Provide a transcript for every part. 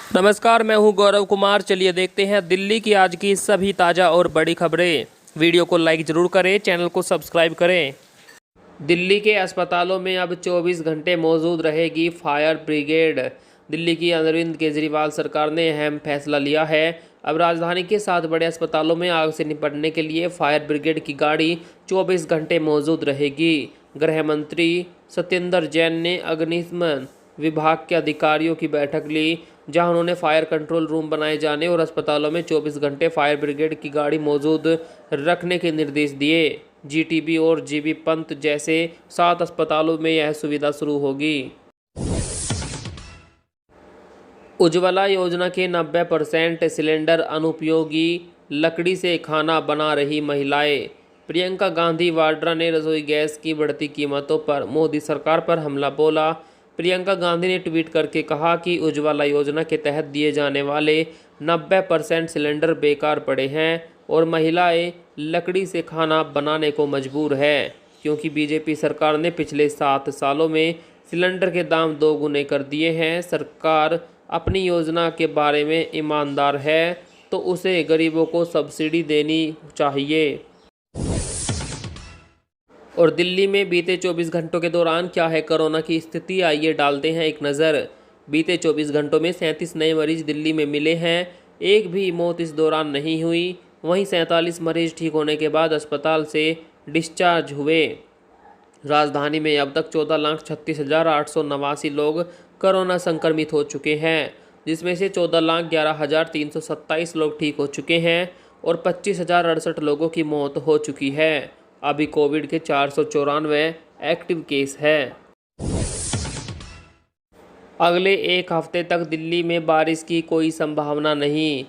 नमस्कार, मैं हूं गौरव कुमार। चलिए देखते हैं दिल्ली की आज की सभी ताज़ा और बड़ी खबरें। वीडियो को लाइक ज़रूर करें, चैनल को सब्सक्राइब करें। दिल्ली के अस्पतालों में अब 24 घंटे मौजूद रहेगी फायर ब्रिगेड। दिल्ली की अरविंद केजरीवाल सरकार ने अहम फैसला लिया है। अब राजधानी के 7 बड़े अस्पतालों में आग से निपटने के लिए फायर ब्रिगेड की गाड़ी 24 घंटे मौजूद रहेगी। गृह मंत्री सत्येंद्र जैन ने अग्निशमन विभाग के अधिकारियों की बैठक ली, जहां उन्होंने फायर कंट्रोल रूम बनाए जाने और अस्पतालों में 24 घंटे फायर ब्रिगेड की गाड़ी मौजूद रखने के निर्देश दिए। जीटीबी और जीबी पंत जैसे 7 अस्पतालों में यह सुविधा शुरू होगी। उज्ज्वला योजना के 90% सिलेंडर अनुपयोगी, लकड़ी से खाना बना रही महिलाएं। प्रियंका गांधी वाड्रा ने रसोई गैस की बढ़ती कीमतों पर मोदी सरकार पर हमला बोला। प्रियंका गांधी ने ट्वीट करके कहा कि उज्ज्वला योजना के तहत दिए जाने वाले 90% सिलेंडर बेकार पड़े हैं और महिलाएं लकड़ी से खाना बनाने को मजबूर है, क्योंकि बीजेपी सरकार ने पिछले 7 सालों में सिलेंडर के दाम 2 गुने कर दिए हैं। सरकार अपनी योजना के बारे में ईमानदार है तो उसे गरीबों को सब्सिडी देनी चाहिए। और दिल्ली में बीते 24 घंटों के दौरान क्या है कोरोना की स्थिति, आइए डालते हैं एक नज़र। बीते 24 घंटों में 37 नए मरीज दिल्ली में मिले हैं। एक भी मौत इस दौरान नहीं हुई। वहीं 47 मरीज ठीक होने के बाद अस्पताल से डिस्चार्ज हुए। राजधानी में अब तक 14,36,889 लोग कोरोना संक्रमित हो चुके हैं, जिसमें से 14,11,327 लोग ठीक हो चुके हैं और 25,068 लोगों की मौत हो चुकी है। अभी कोविड के 494 एक्टिव केस हैं। अगले एक हफ्ते तक दिल्ली में बारिश की कोई संभावना नहीं।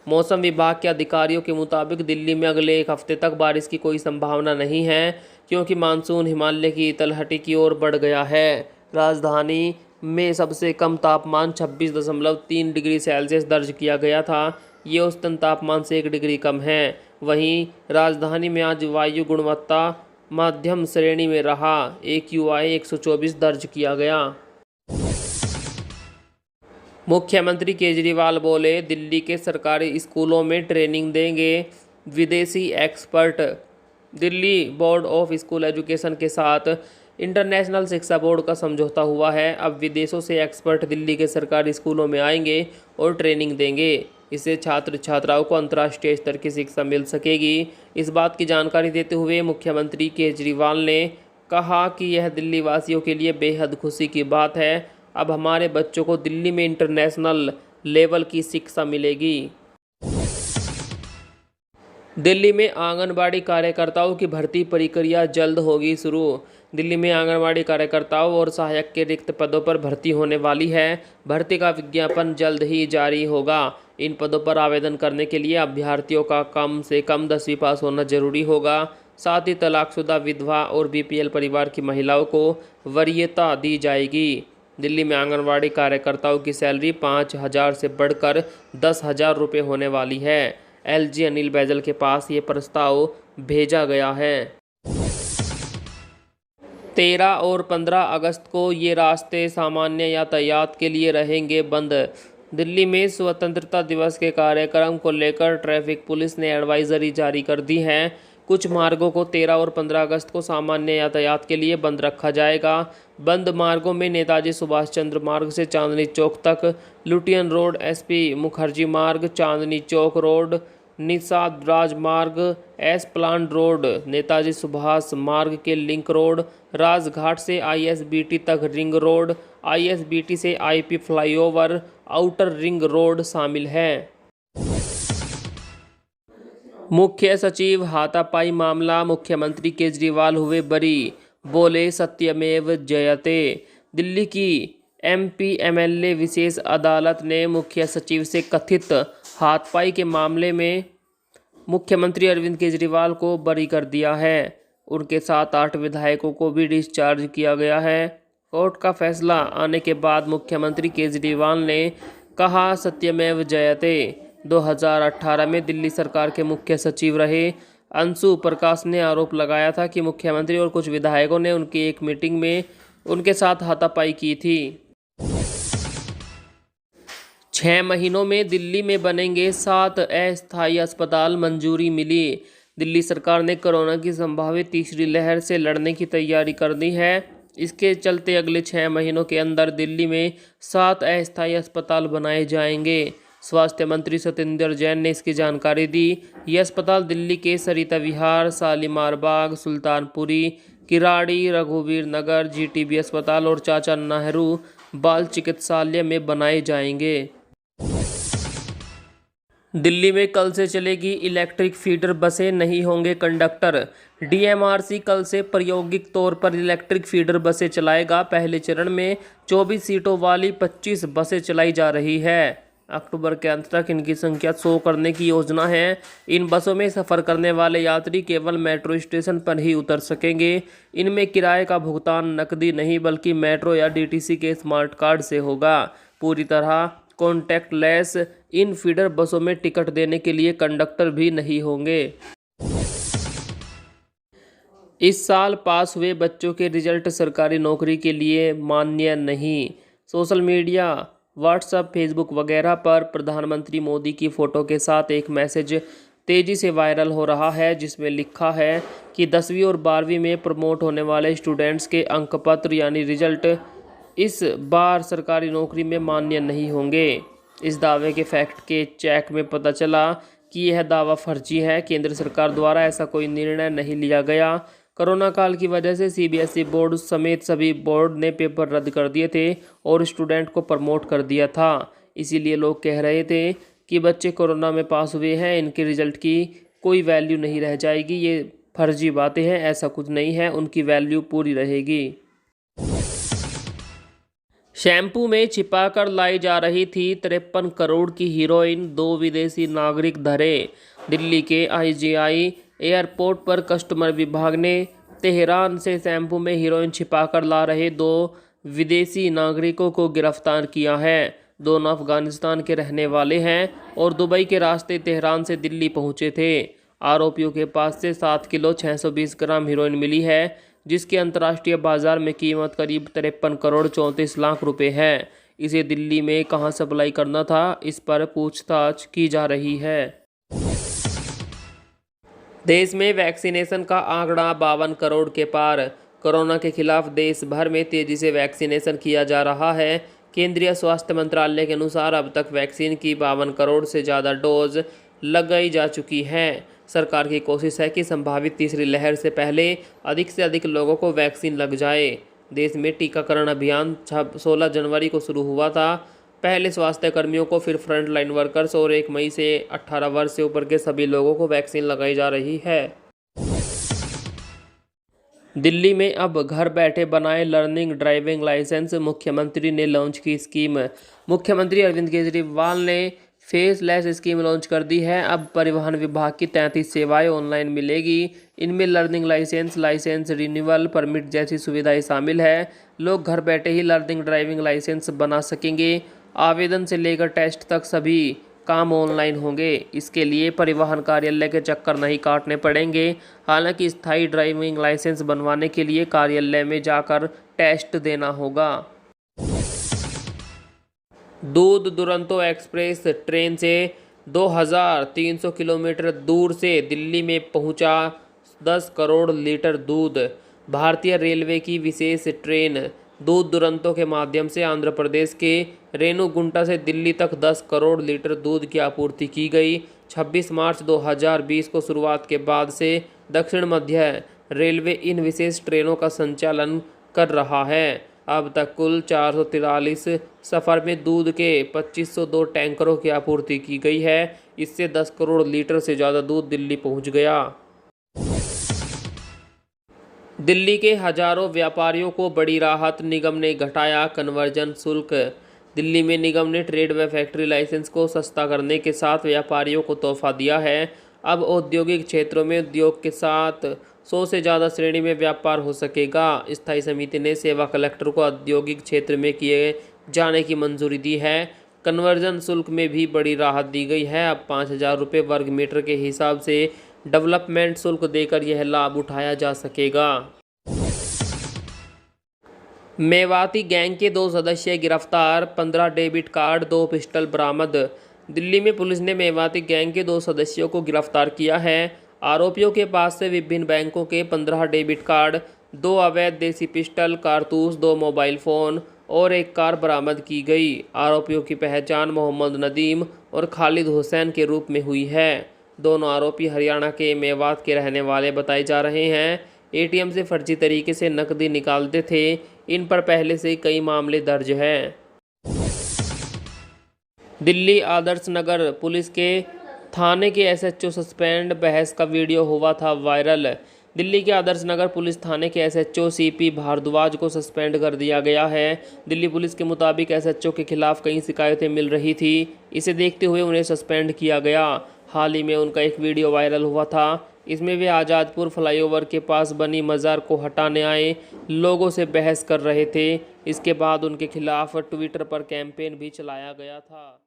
मौसम विभाग के अधिकारियों के मुताबिक दिल्ली में अगले एक हफ्ते तक बारिश की कोई संभावना नहीं है, क्योंकि मानसून हिमालय की तलहटी की ओर बढ़ गया है। राजधानी में सबसे कम तापमान 26.3 डिग्री सेल्सियस दर्ज किया गया था। ये औसतन तापमान से 1 डिग्री कम है। वहीं राजधानी में आज वायु गुणवत्ता मध्यम श्रेणी में रहा। AQI 124 दर्ज किया गया। मुख्यमंत्री केजरीवाल बोले, दिल्ली के सरकारी स्कूलों में ट्रेनिंग देंगे विदेशी expert. Delhi board of school education के साथ इंटरनेशनल शिक्षा बोर्ड का समझौता हुआ है। अब विदेशों से एक्सपर्ट दिल्ली के सरकारी स्कूलों में आएंगे और ट्रेनिंग देंगे। इससे छात्र छात्राओं को अंतर्राष्ट्रीय स्तर की शिक्षा मिल सकेगी। इस बात की जानकारी देते हुए मुख्यमंत्री केजरीवाल ने कहा कि यह दिल्ली वासियों के लिए बेहद खुशी की बात है। अब हमारे बच्चों को दिल्ली में इंटरनेशनल लेवल की शिक्षा मिलेगी। दिल्ली में आंगनबाड़ी कार्यकर्ताओं की भर्ती प्रक्रिया जल्द होगी शुरू। दिल्ली में आंगनबाड़ी कार्यकर्ताओं और सहायक के रिक्त पदों पर भर्ती होने वाली है। भर्ती का विज्ञापन जल्द ही जारी होगा। इन पदों पर आवेदन करने के लिए अभ्यर्थियों का कम से कम 10वीं पास होना जरूरी होगा। साथ ही तलाकशुदा, विधवा और BPL परिवार की महिलाओं को वरीयता दी जाएगी। दिल्ली में आंगनबाड़ी कार्यकर्ताओं की सैलरी 5,000 से बढ़कर 10,000 रुपये होने वाली है। LG अनिल बैजल के पास ये प्रस्ताव भेजा गया है। 13 और 15 अगस्त को ये रास्ते सामान्य यातायात के लिए रहेंगे बंद। दिल्ली में स्वतंत्रता दिवस के कार्यक्रम को लेकर ट्रैफिक पुलिस ने एडवाइजरी जारी कर दी है। कुछ मार्गों को 13 और 15 अगस्त को सामान्य यातायात के लिए बंद रखा जाएगा। बंद मार्गों में नेताजी सुभाष चंद्र मार्ग से चांदनी चौक तक, लुटियन रोड, SP मुखर्जी मार्ग, चांदनी चौक रोड, निषाद राजमार्ग, S plant road, Netaji Subhash मार्ग के लिंक रोड, राजघाट से ISBT तक रिंग रोड, ISBT से IP flyover, outer ring road शामिल है। मुख्य सचिव हाथापाई मामला, मुख्यमंत्री केजरीवाल हुए बरी, बोले सत्यमेव जयते। दिल्ली की MP MLA विशेष अदालत ने मुख्य सचिव से कथित हाथापाई के मामले में मुख्यमंत्री अरविंद केजरीवाल को बरी कर दिया है। उनके साथ 8 विधायकों को भी डिस्चार्ज किया गया है। कोर्ट का फैसला आने के बाद मुख्यमंत्री केजरीवाल ने कहा, सत्यमेव जयते। 2018 में दिल्ली सरकार के मुख्य सचिव रहे अंशु प्रकाश ने आरोप लगाया था कि मुख्यमंत्री और कुछ विधायकों ने उनकी एक मीटिंग में उनके साथ हाथापाई की थी। 6 महीनों में दिल्ली में बनेंगे 7 अस्थायी अस्पताल, मंजूरी मिली। दिल्ली सरकार ने कोरोना की संभावित तीसरी लहर से लड़ने की तैयारी कर दी है। इसके चलते अगले 6 महीनों के अंदर दिल्ली में 7 अस्थायी अस्पताल बनाए जाएंगे। स्वास्थ्य मंत्री सत्येंद्र जैन ने इसकी जानकारी दी। ये अस्पताल दिल्ली के सरिता विहार, शालीमार बाग, सुल्तानपुरी, किराड़ी, रघुवीर नगर, जीटीबी अस्पताल और चाचा नेहरू बाल चिकित्सालय में बनाए जाएंगे। दिल्ली में कल से चलेगी इलेक्ट्रिक फीडर बसें, नहीं होंगे कंडक्टर। डीएमआरसी कल से प्रायोगिक तौर पर इलेक्ट्रिक फीडर बसें चलाएगा। पहले चरण में 24 सीटों वाली 25 बसें चलाई जा रही है। अक्टूबर के अंत तक इनकी संख्या 100 करने की योजना है। इन बसों में सफ़र करने वाले यात्री केवल मेट्रो स्टेशन पर ही उतर सकेंगे। इनमें किराए का भुगतान नकदी नहीं बल्कि मेट्रो या डीटीसी के स्मार्ट कार्ड से होगा। पूरी तरह कॉन्टैक्टलेस इन फीडर बसों में टिकट देने के लिए कंडक्टर भी नहीं होंगे। इस साल पास हुए बच्चों के रिजल्ट सरकारी नौकरी के लिए मान्य नहीं। सोशल मीडिया, व्हाट्सएप, फेसबुक वगैरह पर प्रधानमंत्री मोदी की फ़ोटो के साथ एक मैसेज तेज़ी से वायरल हो रहा है, जिसमें लिखा है कि 10वीं और 12वीं में प्रमोट होने वाले स्टूडेंट्स के अंकपत्र यानी रिजल्ट इस बार सरकारी नौकरी में मान्य नहीं होंगे। इस दावे के फैक्ट के चेक में पता चला कि यह दावा फर्जी है। केंद्र सरकार द्वारा ऐसा कोई निर्णय नहीं लिया गया। कोरोना काल की वजह से सीबीएसई बोर्ड समेत सभी बोर्ड ने पेपर रद्द कर दिए थे और स्टूडेंट को प्रमोट कर दिया था। इसीलिए लोग कह रहे थे कि बच्चे कोरोना में पास हुए हैं, इनके रिजल्ट की कोई वैल्यू नहीं रह जाएगी। ये फर्जी बातें हैं, ऐसा कुछ नहीं है, उनकी वैल्यू पूरी रहेगी। शैम्पू में छिपाकर लाई जा रही थी 53 करोड़ की हीरोइन, 2 विदेशी नागरिक धरे। दिल्ली के आईजीआई एयरपोर्ट पर कस्टमर विभाग ने तेहरान से शैम्पू में हीरोइन छिपाकर ला रहे 2 विदेशी नागरिकों को गिरफ्तार किया है। दोनों अफगानिस्तान के रहने वाले हैं और दुबई के रास्ते तेहरान से दिल्ली पहुंचे थे। आरोपियों के पास से 7 किलो 620 ग्राम हीरोइन मिली है, जिसकी अंतर्राष्ट्रीय बाजार में कीमत करीब 53 करोड़ 34 लाख रुपए है। इसे दिल्ली में कहां सप्लाई करना था, इस पर पूछताछ की जा रही है। देश में वैक्सीनेशन का आंकड़ा 52 करोड़ के पार। कोरोना के खिलाफ देश भर में तेजी से वैक्सीनेशन किया जा रहा है। केंद्रीय स्वास्थ्य मंत्रालय के अनुसार अब तक वैक्सीन की 52 करोड़ से ज़्यादा डोज लगाई जा चुकी हैं। सरकार की कोशिश है कि संभावित तीसरी लहर से पहले अधिक से अधिक लोगों को वैक्सीन लग जाए। देश में टीकाकरण अभियान 16 जनवरी को शुरू हुआ था। पहले स्वास्थ्य कर्मियों को, फिर फ्रंट लाइन वर्कर्स और 1 मई से 18 वर्ष से ऊपर के सभी लोगों को वैक्सीन लगाई जा रही है। दिल्ली में अब घर बैठे बनाए लर्निंग ड्राइविंग लाइसेंस, मुख्यमंत्री ने लॉन्च की स्कीम। मुख्यमंत्री अरविंद केजरीवाल ने फेसलेस स्कीम लॉन्च कर दी है। अब परिवहन विभाग की 33 सेवाएं ऑनलाइन मिलेगी। इनमें learning licence, licence renewal, permit जैसी सुविधाएं शामिल है। लोग घर बैठे ही लर्निंग ड्राइविंग लाइसेंस बना सकेंगे। आवेदन से लेकर टेस्ट तक सभी काम ऑनलाइन होंगे। इसके लिए परिवहन कार्यालय के चक्कर नहीं काटने पड़ेंगे। हालांकि स्थायी ड्राइविंग लाइसेंस बनवाने के लिए कार्यालय में जाकर टेस्ट देना होगा। दूध दुरंतो एक्सप्रेस ट्रेन से 2300 किलोमीटर दूर से दिल्ली में पहुंचा 10 करोड़ लीटर दूध। भारतीय रेलवे की विशेष ट्रेन दूध दुरंतो के माध्यम से आंध्र प्रदेश के रेणुगुंटा से दिल्ली तक 10 करोड़ लीटर दूध की आपूर्ति की गई। 26 मार्च 2020 को शुरुआत के बाद से दक्षिण मध्य रेलवे इन विशेष ट्रेनों का संचालन कर रहा है। अब तक कुल 443 सफ़र में दूध के 2502 टैंकरों की आपूर्ति की गई है। इससे 10 करोड़ लीटर से ज़्यादा दूध दिल्ली पहुंच गया। दिल्ली के हजारों व्यापारियों को बड़ी राहत, निगम ने घटाया कन्वर्जन शुल्क। दिल्ली में निगम ने ट्रेड व फैक्ट्री लाइसेंस को सस्ता करने के साथ व्यापारियों को तोहफा दिया है। अब औद्योगिक क्षेत्रों में उद्योग के साथ 100 से ज़्यादा श्रेणी में व्यापार हो सकेगा। स्थायी समिति ने सेवा कलेक्टर को औद्योगिक क्षेत्र में किए जाने की मंजूरी दी है। कन्वर्जन शुल्क में भी बड़ी राहत दी गई है। अब 5000 रुपये वर्ग मीटर के हिसाब से डेवलपमेंट शुल्क देकर यह लाभ उठाया जा सकेगा। मेवाती गैंग के 2 सदस्य गिरफ्तार, 15 डेबिट कार्ड 2 पिस्टल बरामद। दिल्ली में पुलिस ने मेवाती गैंग के 2 सदस्यों को गिरफ्तार किया है। आरोपियों के पास से विभिन्न बैंकों के 15 डेबिट कार्ड, 2 अवैध देसी पिस्टल, कारतूस, 2 मोबाइल फ़ोन और 1 कार बरामद की गई। आरोपियों की पहचान मोहम्मद नदीम और खालिद हुसैन के रूप में हुई है। दोनों आरोपी हरियाणा के मेवात के रहने वाले बताए जा रहे हैं। एटीएम से फर्जी तरीके से नकदी निकालते थे। इन पर पहले से कई मामले दर्ज हैं। दिल्ली आदर्श नगर पुलिस के थाने के एसएचओ सस्पेंड, बहस का वीडियो हुआ था वायरल। दिल्ली के आदर्श नगर पुलिस थाने के एसएचओ सीपी भारद्वाज को सस्पेंड कर दिया गया है। दिल्ली पुलिस के मुताबिक एसएचओ के खिलाफ कई शिकायतें मिल रही थी। इसे देखते हुए उन्हें सस्पेंड किया गया। हाल ही में उनका एक वीडियो वायरल हुआ था। इसमें वे आज़ादपुर फ्लाईओवर के पास बनी मज़ार को हटाने आए लोगों से बहस कर रहे थे। इसके बाद उनके खिलाफ ट्विटर पर कैंपेन भी चलाया गया था।